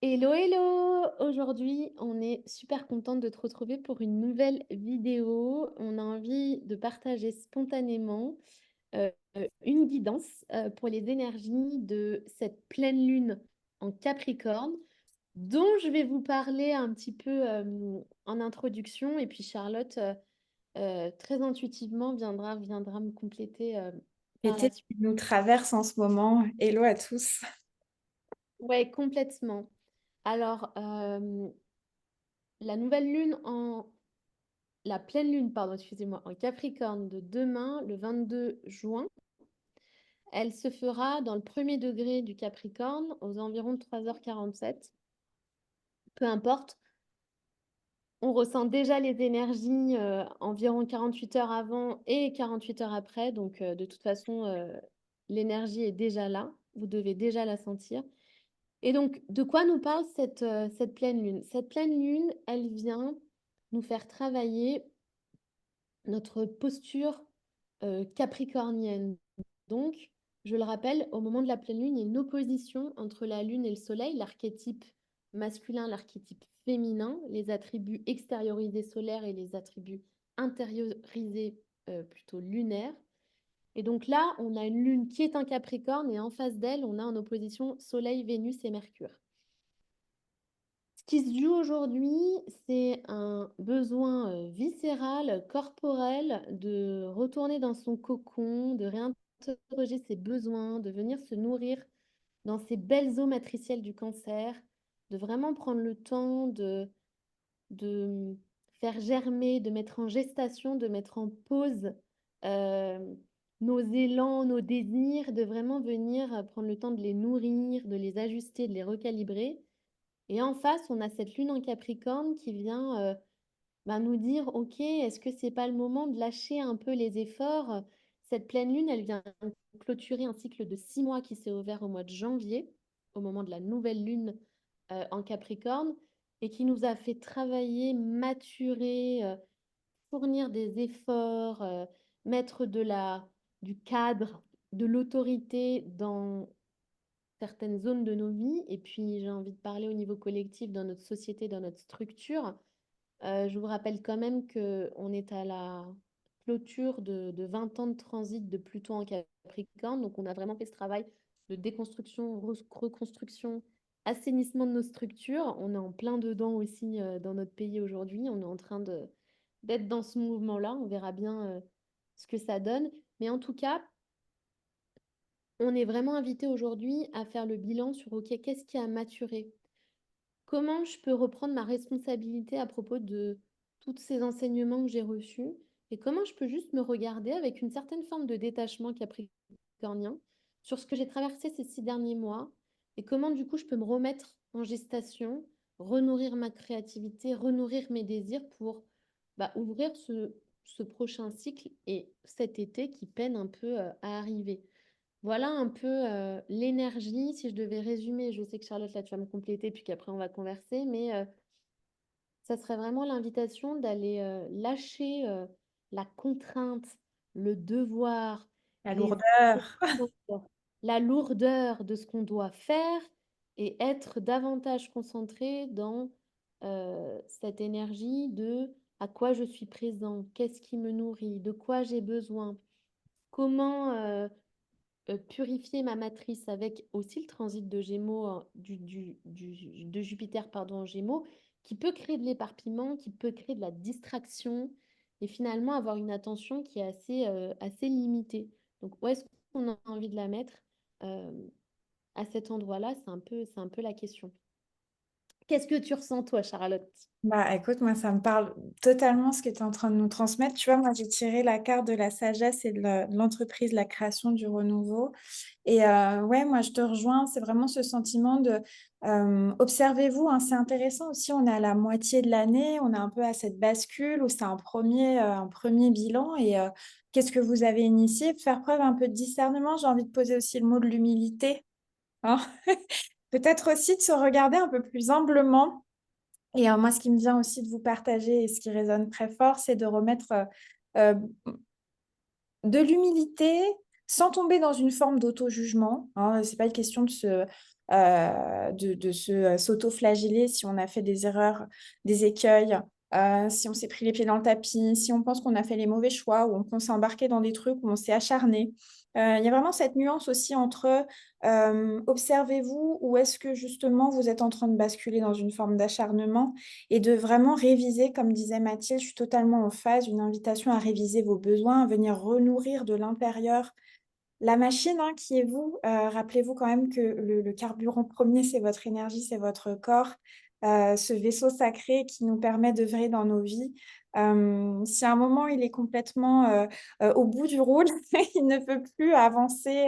Hello, hello! Aujourd'hui, on est super contente de te retrouver pour une nouvelle vidéo. On a envie de partager spontanément une guidance pour les énergies de cette pleine lune en Capricorne, dont je vais vous parler un petit peu en introduction. Et puis Charlotte, très intuitivement, viendra me compléter par L'été la suite. qui nous traverse en ce moment. Hello à tous. Ouais, complètement. Alors, la nouvelle lune la pleine lune, pardon, excusez-moi, en Capricorne de demain, le 22 juin, elle se fera dans le premier degré du Capricorne aux environs de 3h47. Peu importe, on ressent déjà les énergies environ 48 heures avant et 48 heures après. Donc, de toute façon, l'énergie est déjà là. Vous devez déjà la sentir. Et donc, de quoi nous parle cette pleine lune? Cette pleine lune, elle vient nous faire travailler notre posture capricornienne. Donc, je le rappelle, au moment de la pleine lune, il y a une opposition entre la lune et le soleil, l'archétype masculin, l'archétype féminin, les attributs extériorisés solaires et les attributs intériorisés plutôt lunaires. Et donc là, on a une lune qui est un capricorne et en face d'elle, on a en opposition soleil, Vénus et Mercure. Ce qui se joue aujourd'hui, c'est un besoin viscéral, corporel, de retourner dans son cocon, de réinterroger ses besoins, de venir se nourrir dans ces belles eaux matricielles du cancer, de vraiment prendre le temps de faire germer, de mettre en gestation, de mettre en pause euh, nos élans, nos désirs, de vraiment venir prendre le temps de les nourrir, de les ajuster, de les recalibrer. Et en face, on a cette lune en Capricorne qui vient nous dire, OK, est-ce que c'est pas le moment de lâcher un peu les efforts? Cette pleine lune, elle vient clôturer un cycle de 6 mois qui s'est ouvert au mois de janvier, au moment de la nouvelle lune en Capricorne, et qui nous a fait travailler, maturer, fournir des efforts, mettre du cadre, de l'autorité dans certaines zones de nos vies. Et puis, j'ai envie de parler au niveau collectif, dans notre société, dans notre structure. Je vous rappelle quand même qu'on est à la clôture de 20 ans de transit de Pluton en Capricorne. Donc, on a vraiment fait ce travail de déconstruction, reconstruction, assainissement de nos structures. On est en plein dedans aussi dans notre pays aujourd'hui. On est en train d'être dans ce mouvement-là. On verra bien ce que ça donne. Mais en tout cas, on est vraiment invité aujourd'hui à faire le bilan sur, OK, qu'est-ce qui a maturé? Comment je peux reprendre ma responsabilité à propos de tous ces enseignements que j'ai reçus? Et comment je peux juste me regarder avec une certaine forme de détachement capricornien sur ce que j'ai traversé ces 6 derniers mois et comment du coup je peux me remettre en gestation, renourrir ma créativité, renourrir mes désirs pour ouvrir ce prochain cycle et cet été qui peine un peu à arriver. Voilà un peu l'énergie. Si je devais résumer, je sais que Charlotte, là, tu vas me compléter, puis qu'après on va converser, mais ça serait vraiment l'invitation d'aller lâcher la contrainte, le devoir, La les lourdeur. attentes, la lourdeur de ce qu'on doit faire et être davantage concentré dans cette énergie de à quoi je suis présent, qu'est-ce qui me nourrit, de quoi j'ai besoin, comment purifier ma matrice avec aussi le transit de Gémeaux, de Jupiter pardon, en Gémeaux, qui peut créer de l'éparpillement, qui peut créer de la distraction et finalement avoir une attention qui est assez limitée. Donc, où est-ce qu'on a envie de la mettre euh, à cet endroit-là? C'est un peu la question. Qu'est-ce que tu ressens, toi, Charlotte? Bah écoute, moi ça me parle totalement ce que tu es en train de nous transmettre. Tu vois, moi j'ai tiré la carte de la sagesse et de l'entreprise, la création du renouveau. Et ouais, moi je te rejoins, c'est vraiment ce sentiment de observez-vous, hein, c'est intéressant aussi, on est à la moitié de l'année, on est un peu à cette bascule où c'est un premier bilan. Et qu'est-ce que vous avez initié? Faire preuve un peu de discernement, j'ai envie de poser aussi le mot de l'humilité, hein. Peut-être aussi de se regarder un peu plus humblement. Et moi, ce qui me vient aussi de vous partager et ce qui résonne très fort, c'est de remettre euh, de l'humilité, sans tomber dans une forme d'auto-jugement, hein. C'est pas une question de s'auto-flageller si on a fait des erreurs, des écueils, si on s'est pris les pieds dans le tapis, si on pense qu'on a fait les mauvais choix ou qu'on s'est embarqué dans des trucs où on s'est acharné. Il y a vraiment cette nuance aussi entre, observez-vous ou est-ce que justement vous êtes en train de basculer dans une forme d'acharnement et de vraiment réviser, comme disait Mathilde, je suis totalement en phase, une invitation à réviser vos besoins, à venir renourrir de l'intérieur la machine, hein, qui est vous. Rappelez-vous quand même que le carburant premier, c'est votre énergie, c'est votre corps, ce vaisseau sacré qui nous permet d'œuvrer dans nos vies. Si à un moment il est complètement, au bout du rouleau, il ne peut plus avancer,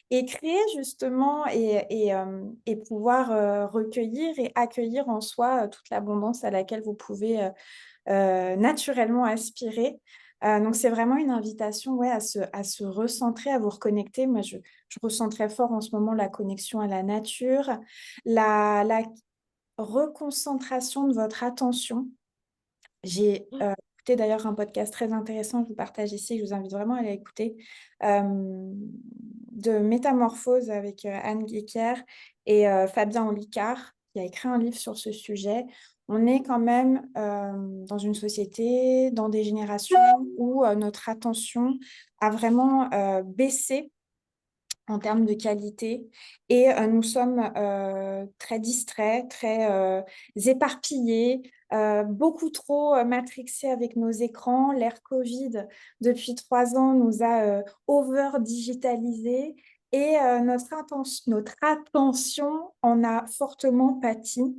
et créer justement et pouvoir, recueillir et accueillir en soi, toute l'abondance à laquelle vous pouvez, naturellement aspirer. Donc c'est vraiment une invitation, ouais, à se recentrer, à vous reconnecter. Moi, je ressens très fort en ce moment la connexion à la nature, la reconcentration de votre attention. J'ai, écouté d'ailleurs un podcast très intéressant, que je vous partage ici, je vous invite vraiment à aller écouter, de Métamorphose avec, Anne Guéquer et Fabien Olicard, qui a écrit un livre sur ce sujet. On est quand même, dans une société, dans des générations où, notre attention a vraiment, baissé en termes de qualité et nous sommes, très distraits, très, éparpillés, beaucoup trop, matrixés avec nos écrans. L'ère covid, depuis 3 ans, nous a, over digitalisés et notre attention en a fortement pâti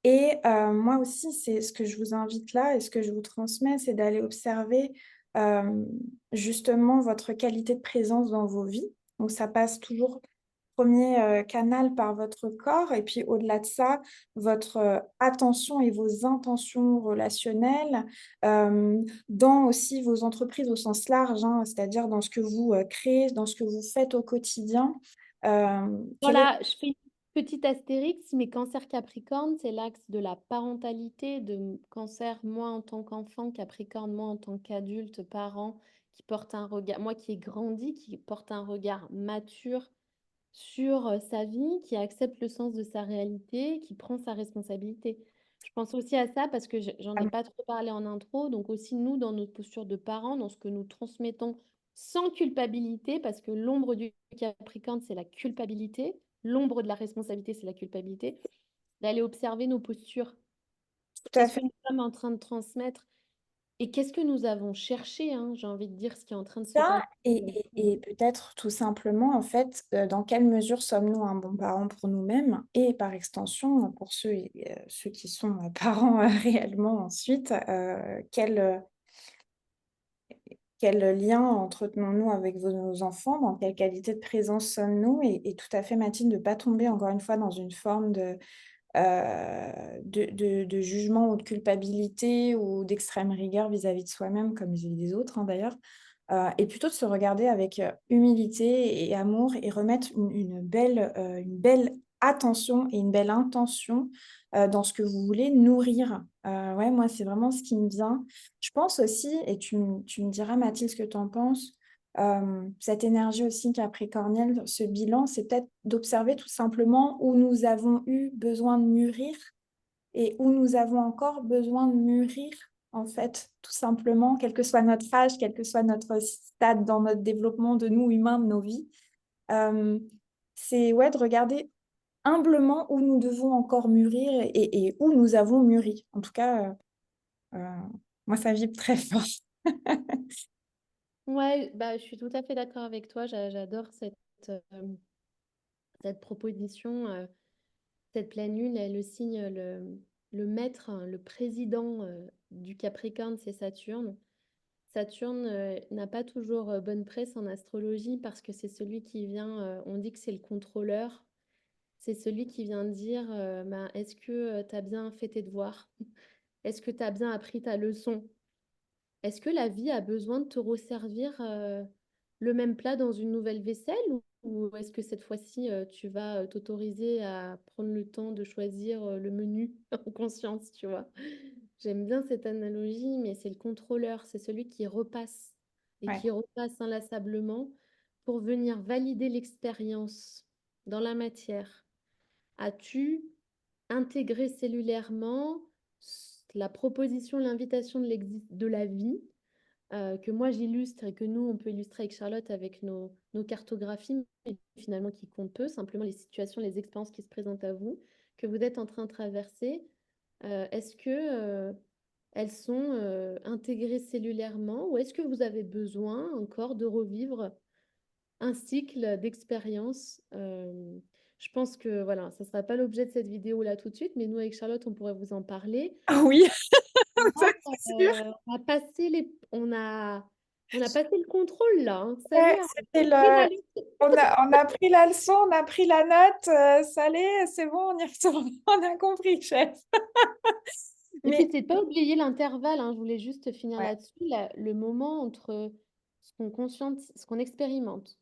et moi aussi, c'est ce que je vous invite là et ce que je vous transmets, c'est d'aller observer, hem, justement votre qualité de présence dans vos vies. Donc ça passe toujours premier canal par votre corps et puis au-delà de ça, votre, attention et vos intentions relationnelles, dans aussi vos entreprises au sens large, hein, c'est-à-dire dans ce que vous, créez, dans ce que vous faites au quotidien. Quel est Voilà, je fais une petite astérix, mais cancer Capricorne, c'est l'axe de la parentalité, cancer, moi en tant qu'enfant, Capricorne, moi en tant qu'adulte, parent, qui porte un regard, moi qui ai grandi, qui porte un regard mature sur sa vie, qui accepte le sens de sa réalité, qui prend sa responsabilité. Je pense aussi à ça parce que j'en ai pas trop parlé en intro, donc aussi nous, dans notre posture de parents, dans ce que nous transmettons sans culpabilité, parce que l'ombre du Capricorne, c'est la culpabilité, l'ombre de la responsabilité, c'est la culpabilité, d'aller observer nos postures. tout à Qu'est-ce fait que nous sommes en train de transmettre et qu'est-ce que nous avons cherché, hein, j'ai envie de dire, ce qui est en train de se ça passer. et peut-être tout simplement, en fait, dans quelle mesure sommes-nous un bon parent pour nous-mêmes et par extension, pour ceux qui sont, parents, réellement ensuite, quel lien entretenons-nous avec nos enfants? Dans quelle qualité de présence sommes-nous? Et tout à fait, Mathilde, de ne pas tomber encore une fois dans une forme de jugement ou de culpabilité ou d'extrême rigueur vis-à-vis de soi-même comme vis-à-vis des autres, hein, d'ailleurs. Et plutôt de se regarder avec, humilité et amour et remettre une belle attention et une belle intention, dans ce que vous voulez nourrir. Ouais, moi, c'est vraiment ce qui me vient. Je pense aussi et tu me diras Mathilde ce que tu en penses, cette énergie aussi capricornienne, ce bilan, c'est peut-être d'observer tout simplement où nous avons eu besoin de mûrir et où nous avons encore besoin de mûrir, en fait, tout simplement, quel que soit notre âge, quel que soit notre stade dans notre développement de nous humains, de nos vies. Hem, c'est ouais, de regarder humblement où nous devons encore mûrir et où nous avons mûri. En tout cas, moi ça vibre très fort. Ouais, bah, je suis tout à fait d'accord avec toi. J'adore cette proposition. Cette pleine lune, elle le signe, le maître, hein, le président du Capricorne, c'est Saturne. Saturne n'a pas toujours bonne presse en astrologie parce que c'est celui qui vient, on dit que c'est le contrôleur, c'est celui qui vient dire ben, est-ce que tu as bien fait tes devoirs? Est-ce que tu as bien appris ta leçon? Est-ce que la vie a besoin de te resservir le même plat dans une nouvelle vaisselle ou est-ce que cette fois-ci, tu vas t'autoriser à prendre le temps de choisir le menu en conscience, tu vois? J'aime bien cette analogie, mais c'est le contrôleur, c'est celui qui repasse et Ouais. qui repasse inlassablement pour venir valider l'expérience dans la matière, as-tu intégré cellulairement la proposition, l'invitation de la vie, que moi j'illustre et que nous, on peut illustrer avec Charlotte avec nos cartographies, mais finalement qui comptent peu, simplement les situations, les expériences qui se présentent à vous, que vous êtes en train de traverser, est-ce que elles sont intégrées cellulairement ou est-ce que vous avez besoin encore de revivre un cycle d'expérience? Je pense que voilà, ça ne sera pas l'objet de cette vidéo-là tout de suite, mais nous, avec Charlotte, on pourrait vous en parler. Ah oui, Là, ça c'est sûr. on a passé le contrôle là, hein. Ça y Ouais, est, on c'était a pris la le... leçon. on a pris la leçon, on a pris la note, ça allait, c'est bon, on y retourne. On a compris, chef. Et Mais puis, c'est pas oublier l'intervalle, hein. Je voulais juste finir ouais. là-dessus, le moment entre ce qu'on expérimente,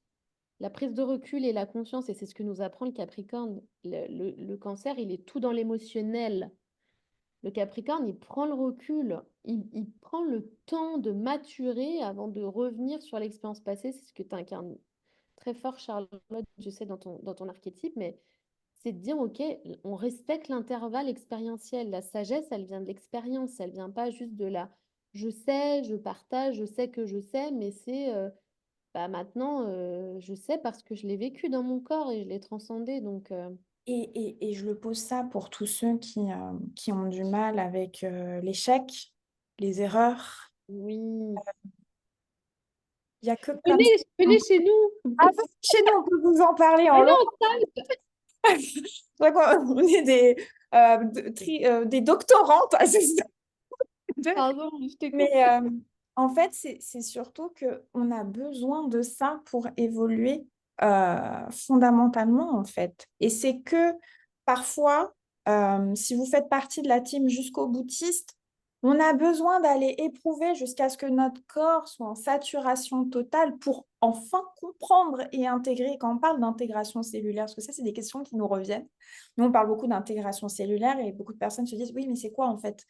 la prise de recul et la conscience, et c'est ce que nous apprend le Capricorne. Le Cancer, il est tout dans l'émotionnel. Le Capricorne, il prend le recul, il prend le temps de maturer avant de revenir sur l'expérience passée. C'est ce que tu incarnes très fort, Charlotte, je sais, dans ton archétype, mais c'est de dire, OK, on respecte l'intervalle expérientiel. La sagesse, elle vient de l'expérience, elle vient pas juste de la je sais, je partage, je sais que je sais, mais c'est bah, maintenant, je sais parce que je l'ai vécu dans mon corps et je l'ai transcendé. Donc, Et je le pose ça pour tous ceux qui ont du mal avec l'échec, les erreurs. oui. Il n'y a que comme ça. Venez chez nous. Ah, chez nous, on peut vous en parler en Venez long. en salle. C'est vrai qu'on est des doctorantes à ce stade. Pardon, je t'ai Mais coupé. en fait, c'est surtout qu'on a besoin de ça pour évoluer fondamentalement, en fait. Et c'est que parfois, si vous faites partie de la team jusqu'au boutiste, on a besoin d'aller éprouver jusqu'à ce que notre corps soit en saturation totale pour enfin comprendre et intégrer. Quand on parle d'intégration cellulaire, parce que ça, c'est des questions qui nous reviennent. Nous, on parle beaucoup d'intégration cellulaire et beaucoup de personnes se disent, oui, mais c'est quoi en fait?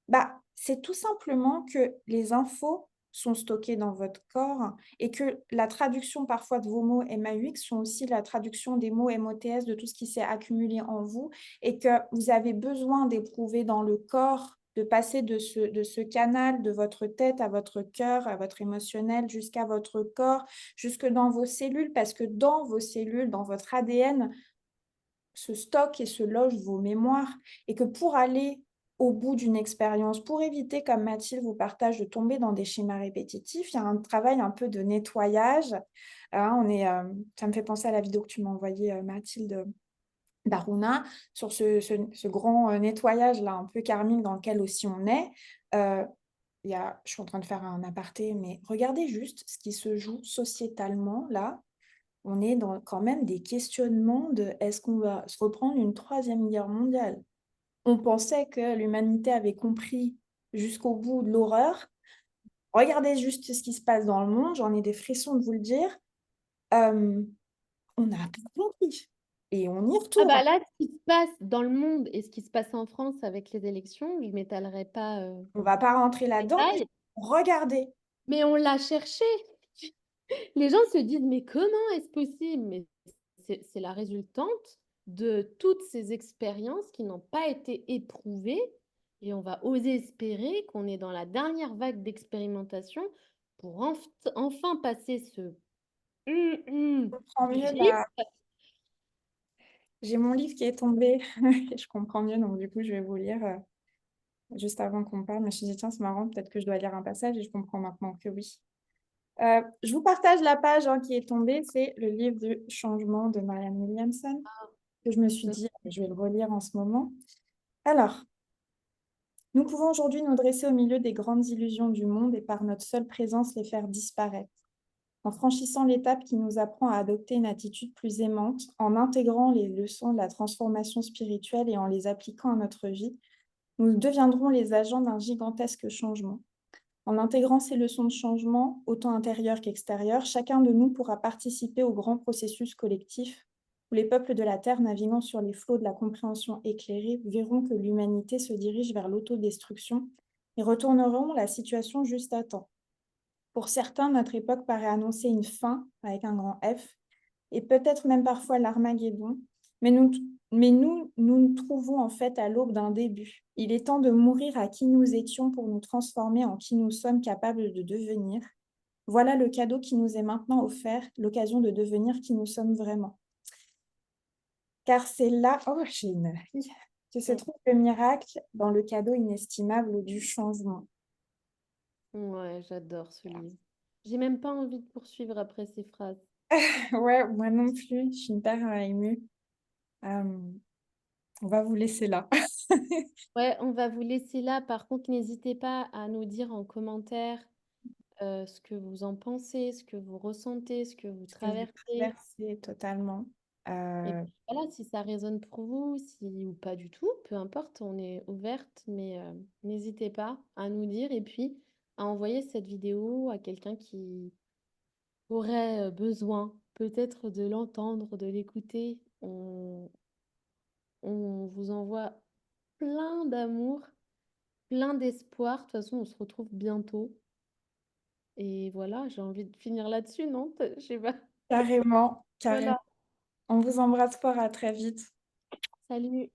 Bah, c'est tout simplement que les infos sont stockées dans votre corps et que la traduction parfois de vos mots MAUX sont aussi la traduction des mots MOTS de tout ce qui s'est accumulé en vous et que vous avez besoin d'éprouver dans le corps, de passer de ce canal de votre tête à votre cœur, à votre émotionnel, jusqu'à votre corps, jusque dans vos cellules, parce que dans vos cellules, dans votre ADN, se stockent et se logent vos mémoires et que pour aller au bout d'une expérience, pour éviter, comme Mathilde vous partage, de tomber dans des schémas répétitifs, il y a un travail un peu de nettoyage. Ça me fait penser à la vidéo que tu m'as envoyée, Mathilde, d'Aruna, sur ce grand nettoyage là, un peu karmique dans lequel aussi on est. Je suis en train de faire un aparté, mais regardez juste ce qui se joue sociétalement là. On est dans quand même des questionnements de est-ce qu'on va se reprendre une troisième guerre mondiale? On pensait que l'humanité avait compris jusqu'au bout de l'horreur. Regardez juste ce qui se passe dans le monde, j'en ai des frissons de vous le dire. Euh, on n'a pas compris et on y Ah retourne. bah là, ce qui se passe dans le monde et ce qui se passe en France avec les élections, je ne m'étalerai pas On va pas rentrer là-dedans, mais détail, regardez. mais on l'a cherché. Les gens se disent, mais comment est-ce possible? Mais c'est la résultante de toutes ces expériences qui n'ont pas été éprouvées. Et on va oser espérer qu'on est dans la dernière vague d'expérimentation pour enfin passer ce Je comprends mieux grip. J'ai mon livre qui est tombé et je comprends mieux, donc du coup, je vais vous lire juste avant qu'on parle. Mais je me suis dit, tiens, c'est marrant, peut-être que je dois lire un passage et je comprends maintenant que oui. Je vous partage la page qui est tombée, c'est le livre du changement de Marianne Williamson, que je me suis dit, je vais le relire en ce moment. Alors, nous pouvons aujourd'hui nous dresser au milieu des grandes illusions du monde et par notre seule présence les faire disparaître. En franchissant l'étape qui nous apprend à adopter une attitude plus aimante, en intégrant les leçons de la transformation spirituelle et en les appliquant à notre vie, nous deviendrons les agents d'un gigantesque changement. En intégrant ces leçons de changement, autant intérieurs qu'extérieurs, chacun de nous pourra participer au grand processus collectif où les peuples de la Terre, naviguant sur les flots de la compréhension éclairée, verront que l'humanité se dirige vers l'autodestruction et retourneront la situation juste à temps. Pour certains, notre époque paraît annoncer une fin avec un grand F et peut-être même parfois l'Armageddon. Mais nous nous trouvons en fait à l'aube d'un début. Il est temps de mourir à qui nous étions pour nous transformer en qui nous sommes capables de devenir. Voilà le cadeau qui nous est maintenant offert, l'occasion de devenir qui nous sommes vraiment. Car c'est là, oh, j'ai une que se Mm. trouve le miracle dans le cadeau inestimable du changement. Ouais, j'adore ce livre. J'ai même pas envie de poursuivre après ces phrases. Ouais, moi non plus, je suis hyper émue. Euh, on va vous laisser là. Ouais, on va vous laisser là. Par contre, n'hésitez pas à nous dire en commentaire ce que vous en pensez, ce que vous ressentez, ce que vous Ce que vous traversez. traversez totalement. Et Euh, puis voilà, si ça résonne pour vous, si ou pas du tout, peu importe, on est ouverte, mais n'hésitez pas à nous dire et puis à envoyer cette vidéo à quelqu'un qui aurait besoin peut-être de l'entendre, de l'écouter. On vous envoie plein d'amour, plein d'espoir. De toute façon, on se retrouve bientôt. Et voilà, j'ai envie de finir là-dessus, non? Je sais pas. carrément, carrément. Voilà. On vous embrasse fort, à très vite. Salut.